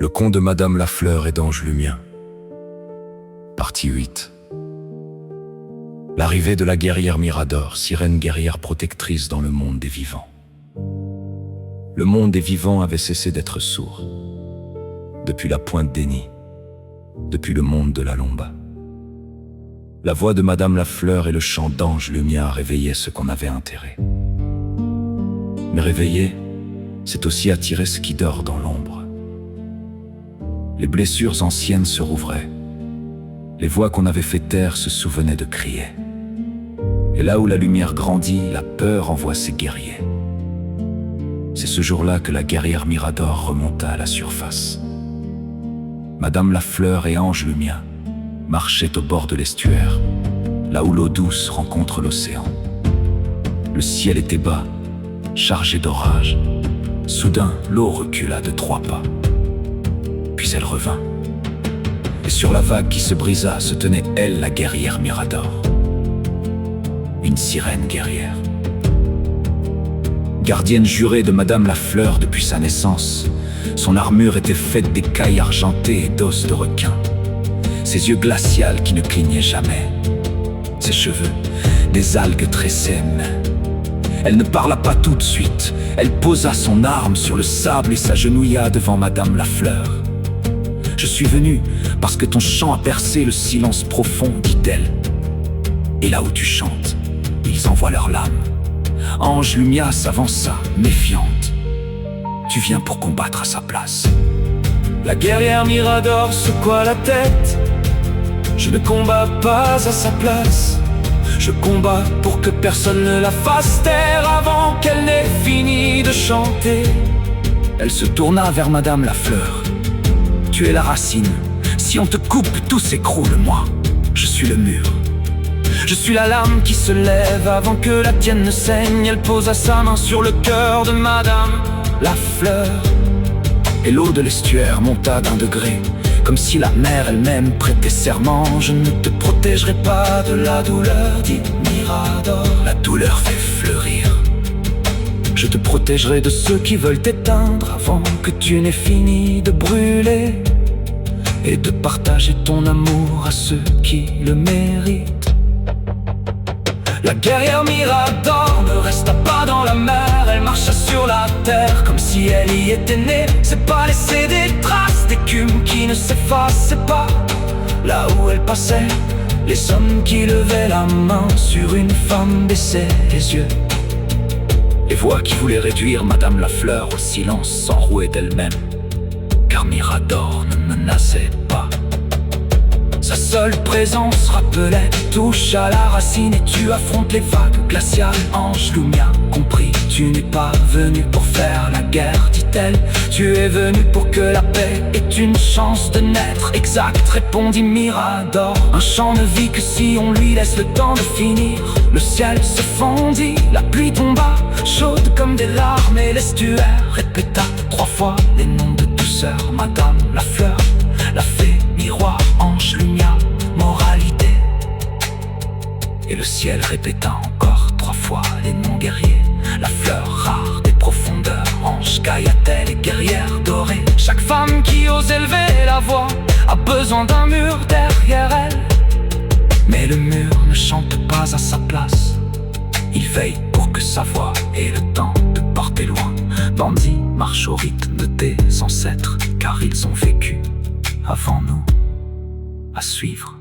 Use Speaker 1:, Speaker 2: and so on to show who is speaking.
Speaker 1: Le conte de Madame Lafleur et d'Ange Lumien. Partie 8. L'arrivée de la guerrière Mirador, sirène guerrière protectrice dans le monde des vivants. Le monde des vivants avait cessé d'être sourd. Depuis la pointe d'Eni, depuis le monde de la Lomba. La voix de Madame Lafleur et le chant d'Ange Lumien réveillaient ce qu'on avait enterré. Mais réveiller, c'est aussi attirer ce qui dort dans l'ombre. Les blessures anciennes se rouvraient. Les voix qu'on avait fait taire se souvenaient de crier. Et là où la lumière grandit, la peur envoie ses guerriers. C'est ce jour-là que la guerrière Mirador remonta à la surface. Madame Lafleur et Ange Lumien marchaient au bord de l'estuaire, là où l'eau douce rencontre l'océan. Le ciel était bas, chargé d'orage. Soudain, l'eau recula de 3 pas. Puis elle revint. Et sur la vague qui se brisa se tenait, elle, la guerrière Mirador. Une sirène guerrière. Gardienne jurée de Madame Lafleur depuis sa naissance, son armure était faite d'écailles argentées et d'os de requin. Ses yeux glaciales qui ne clignaient jamais. Ses cheveux, des algues tressaient. Elle ne parla pas tout de suite. Elle posa son arme sur le sable et s'agenouilla devant Madame Lafleur. « Je suis venue parce que ton chant a percé le silence profond, dit-elle. Et là où tu chantes, ils envoient leurs lames. » Ange Lumien s'avança, méfiante. « Tu viens pour combattre à sa place. » La guerrière Mirador secoua la tête. « Je ne combats pas à sa place. Je combats pour que personne ne la fasse taire avant qu'elle n'ait fini de chanter. » Elle se tourna vers Madame Lafleur. « Tu es la racine. Si on te coupe, tout s'écroule, moi. Je suis le mur. Je suis la lame qui se lève avant que la tienne ne saigne. » Elle posa sa main sur le cœur de Madame Lafleur. Et l'eau de l'estuaire monta d'1 degré, comme si la mer elle-même prêtait serment. « Je ne te protégerai pas de la douleur, dit Mirador. La douleur fait fleurir. Je te protégerai de ceux qui veulent t'éteindre avant que tu n'aies fini de brûler et de partager ton amour à ceux qui le méritent. » La guerrière Mirador ne resta pas dans la mer. Elle marcha sur la terre comme si elle y était née. C'est pas laisser des traces d'écume qui ne s'effaçaient pas. Là où elle passait, les hommes qui levaient la main sur une femme baissaient les yeux. Les voix qui voulaient réduire Madame Lafleur au silence s'enrouaient d'elles-mêmes, car Mirador ne menaçait pas. Sa seule présence rappelait: touche à la racine et tu affrontes les vagues glaciales. Ange Lumien compris, tu n'es pas venu pour faire la guerre, dit-elle. Tu es venu pour que la paix ait une chance de naître. Exact, répondit Mirador. Un chant ne vit que si on lui laisse le temps de finir. Le ciel se fondit, la pluie tomba, chaude comme des larmes, et l'estuaire répéta 3 fois les noms de douceur. Madame Lafleur, la fée, miroir, Ange Lumien, moralité. Et le ciel répéta encore 3 fois les noms guerriers. La fleur rare des profondeurs, Ange Gaïatel et guerrière dorée. Chaque femme qui ose élever la voix a besoin d'un mur derrière elle. Mais le mur ne chante pas à sa place. Il veille pour que sa voix ait le temps de porter loin. Bandits marchent au rythme de tes ancêtres, car ils ont vécu avant nous. À suivre.